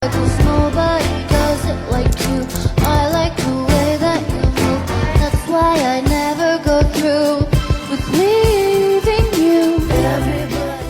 'Cause nobody does it like you. I like the way that you move. That's why I never go through with leaving you. Everybody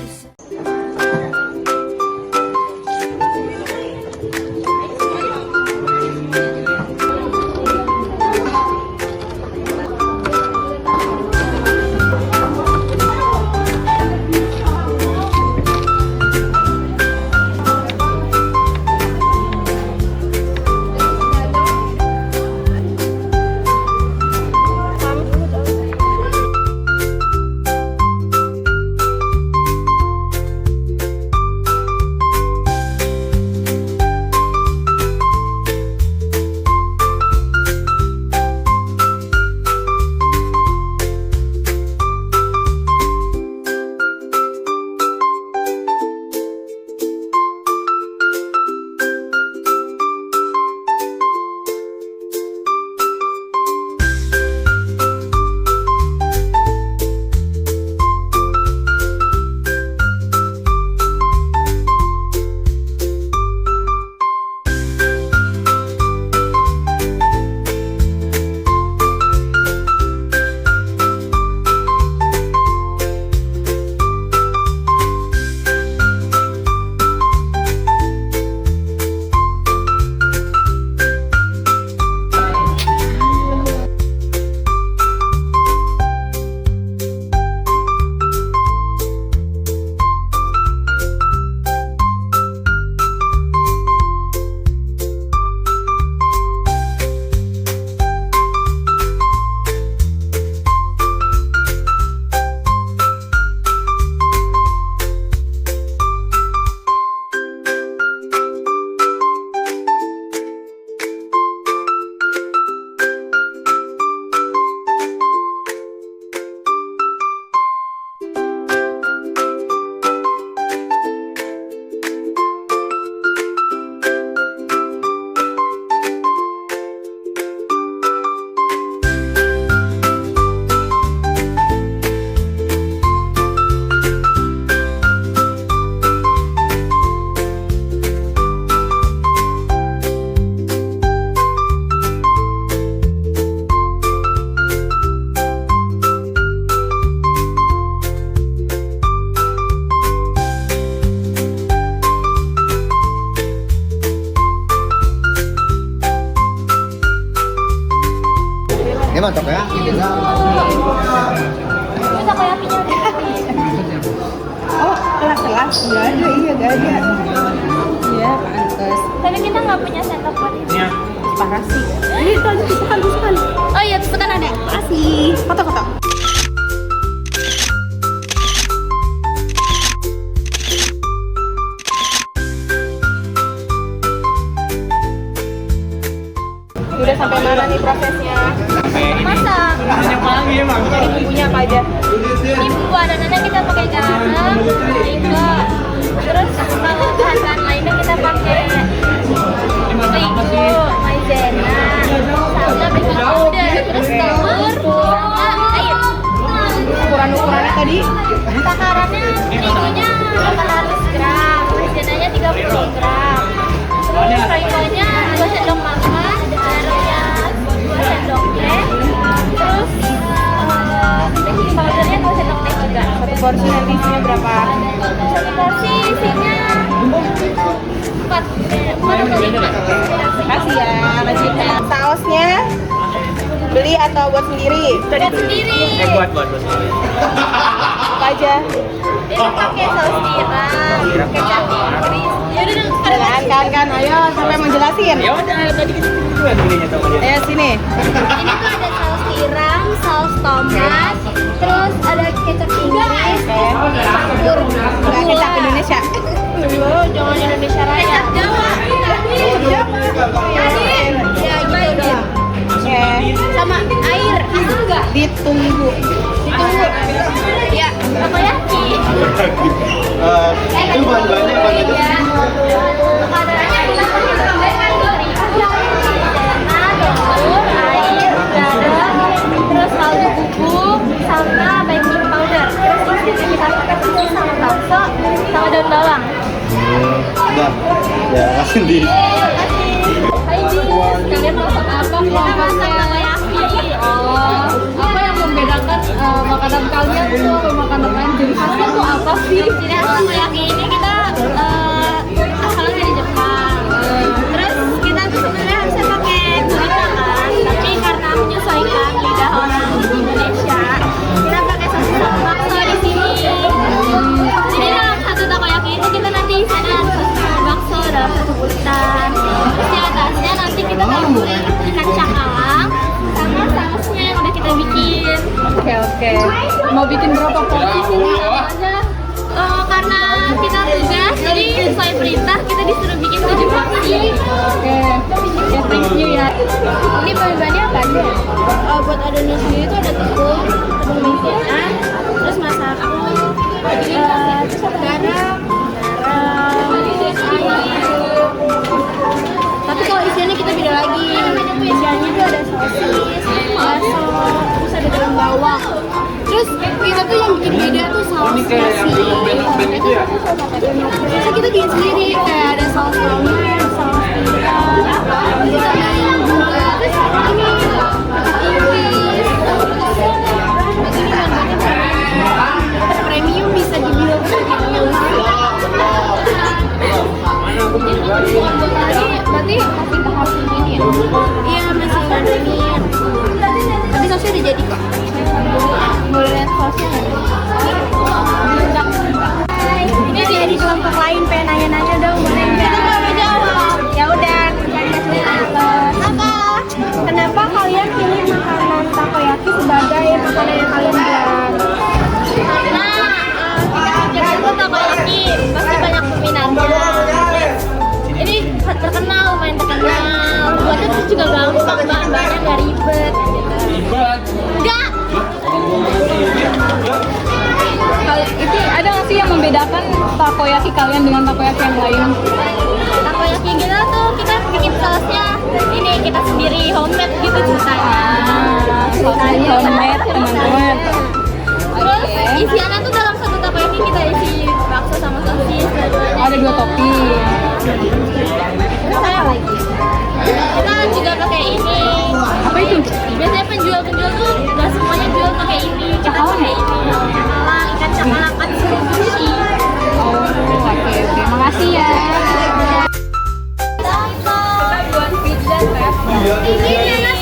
Ini mantap ya? Ini takoyakinya udah habis. Oh, kelas-kelas? Nggak ada, iya nggak ada. Iya, pantes. Tapi kita nggak punya sendok buat ini. Parah sih. Ini itu aja tusukan. Oh iya, tusukan ada. Kasih. Foto-foto. Udah sampai mana nih prosesnya? Masak. Jadi bumbunya apa aja? Ini bumbu adonannya kita pakai garam, iga, terus kalau bahan-bahan lainnya kita pakai terigu, maizena, sama baking powder, terus telur, air. Ukuran-ukurannya tadi? Takarannya terigunya 800 gram, maizenanya 30 gram, terus maizenya 2 sendok makan, garamnya 2 sendok teh, terus baking powdernya 2 sendok teh juga. Satu porsi nanti isinya berapa? Satu porsi isinya 4 atau 5. Kasih ya, lanjutkan. Sausnya beli atau buat sendiri? Buat sendiri. Buat. Apa aja? Ini pakai saus tiram, kecap Inggris. Yaudah, Kan, ayo sampai mau jelasin. Ya udah tadi kita duluan belinya sama dia. Ayo sini. ini tuh ada saus tiram, saus tomat, terus ada kecap Inggris, campur Nggak kecap Indonesia. jangan Indonesia Raya. Kecap Jawa. Ya gitu doang. Oke. Sama air, asam enggak? Ditunggu. Ya, takoyaki. Itu bahan-bahannya apa aja? Makanannya kita pakai telur, air, garam, terus kaldu bubuk, sama baking powder. Terus isinya kita pakai susu sama bakso, sama daun bawang. Udah. Ya, Sendiri. Hai Dis, kalian masak apa? Kita masak takoyaki. Oh, apa yang membedakan makanan kalian tuh sama makanan lain? Jadi khasnya tuh apa sih? Jadi takoyaki ini kita asalnya dari Jepang. Terus kita tuh sebenarnya harusnya pakai gurita kan, tapi karena menyesuaikan lidah orang Indonesia, kita pakai sosis bakso di sini. Jadi dalam satu takoyaki itu kita nanti isikan sosis bakso dalam satu bulanan. Terus di atasnya nanti kita taburin ikan cakalang sama sausnya yang udah kita bikin. Oke. Mau bikin berapa porsi sih? Aja. Karena kita tugas, jadi sesuai perintah kita disuruh bikin 7 porsi. Oke. Ya thank you ya. Ini bahan-bahannya apa aja? Buat adonannya sendiri itu ada tepung mentiran, terus masako, terus ada garam, terus air. Tapi kalau isiannya kita beda lagi. Isiannya itu ada sosis, bakso, terus ada daun bawang. Terus kita tuh yang bikin beda tuh saus nasi. Terus kita bikin sendiri kayak ada saus tomat, saus tiram, terus ada yang juga terus ini Inggris. Ini bahan-bahannya premium, bisa dibilang premium. Berarti masih tahap ini ya? Iya, masih ngantinin. Tapi sausnya udah jadi kok. Boleh lihat sausnya nggak? Ini dia di kelompok lain pengen nanya-nanya dong, boleh nggak? Kita nggak jawab. Ya udah, apa? Kenapa kalian pilih makanan takoyaki sebagai makanan yang kalian buat? Karena kita pikir itu takoyaki pasti banyak peminatnya. Ini terkenal, lumayan terkenal. Buatnya tuh juga gampang, bahan-bahannya nggak ribet. Enggak. Itu ada nggak sih yang membedakan takoyaki kalian dengan takoyaki yang lain? Takoyaki kita tuh kita bikin sausnya ini kita sendiri homemade gitu ceritanya. Sausnya homemade, teman-teman. Terus isiannya tuh dalam satu takoyaki kita isi bakso sama sosis. Ada 2 topping. Terus apa lagi? Kita juga pakai ini. Apa itu? Biasanya penjual-penjual tuh nggak semuanya jual pakai ini. Kita pakai ini. Cakalang, ikan cakalang kan sushi. Oh, oke. Makasih ya. Buat pizza chef. Ini Diana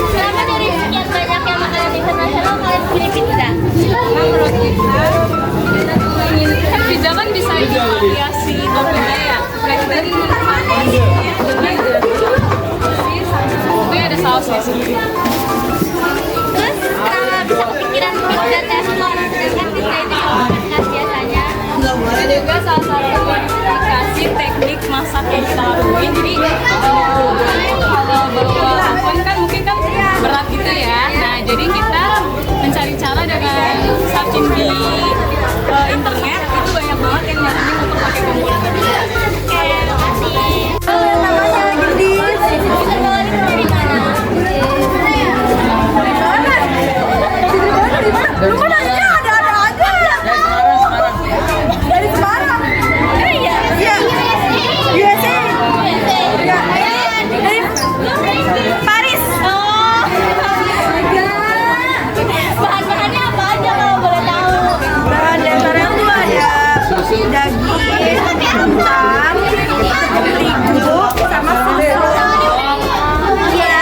selama dari sekian banyak yang makanan internasional kalian pilih pizza. Menurut kita ingin kan pizza kan bisa variasi toppingnya ya. Kayak kita ingin ini ada sausnya sih. Terus kenapa bisa kepikiran pizza teflon sedangkan pizza itu khas biasanya? Itu juga salah satu modifikasi teknik masak yang kita lakuin. Jadi kalau bawa oven kan mungkin kan berat gitu ya. Nah jadi kita mencari cara dengan searching di internet itu banyak banget yang nyaranin untuk pakai komponen tadi. Oke, makasih. Namanya Gendis. Dari mana? Lu kan nanya ada aja. Dari Semarang. Iya. Iya. USA. Dari Paris. Oh. Bahan-bahannya apa aja kalau boleh tahu? Bahan dasarnya tuh ada daging, kentang, terigu, sama susu. Iya.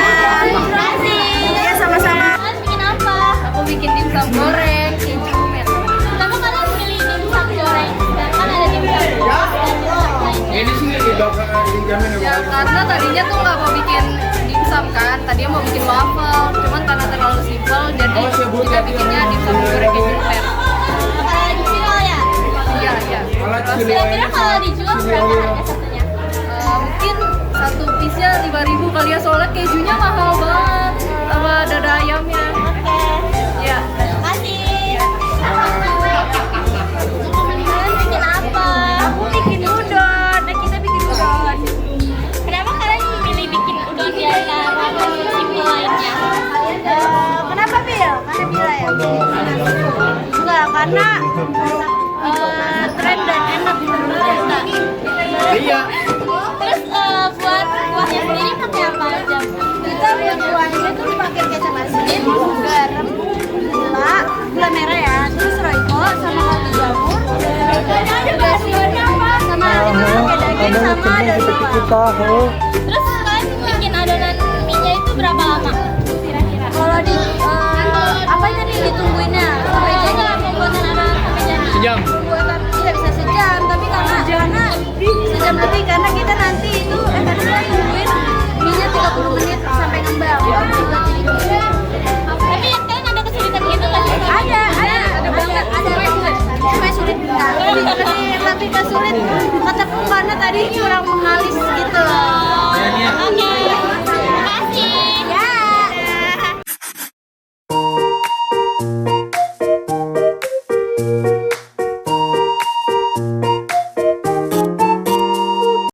Iya sama-sama. Kalian bikin apa? Aku bikin dimsum goreng, keju, merah. Kenapa kalian pilih dimsum goreng? Kan ada dimsum goreng dan dimsum lainnya. Ini sih di belakang dijamin Ya karena tadinya tuh nggak mau bikin dimsum kan, tadinya mau bikin waffle, cuman karena terlalu simpel jadi kita bikinnya dimsum goreng keju merah. Bakal dijual ya? Iya iya. Kira-kira kalau dijual berapa harga satunya? Mungkin satu piece-nya 5.000 kali ya, soalnya kejunya mahal banget sama dada ayamnya. Oke. Ya. Makasih. Kalian bikin apa? Aku bikin udon, nah kita bikin udon. Kenapa kalian memilih bikin udon di antara menu simpel lainnya? Kenapa Bil? Karena Bila ya? Enggak, karena tren dan enak menurut kita. Iya. Terus goreng sama daun bawang. Tahu. Terus kalian bikin adonan mie-nya itu berapa lama? Kira-kira. Kalau di apanya nih ditungguinnya? Sampai jadi pembuatan adonan sampai jadi. Sejam. Pembuatan tidak bisa sejam, tapi karena sejam lebih karena kita nanti itu karena kita tungguin mie-nya 30 menit sampai ngembang. Tapi kalian ada kesulitan gitu nggak sih? Ada banget. Supaya sulit lebih kesulit kataku karena tadi kurang menghalis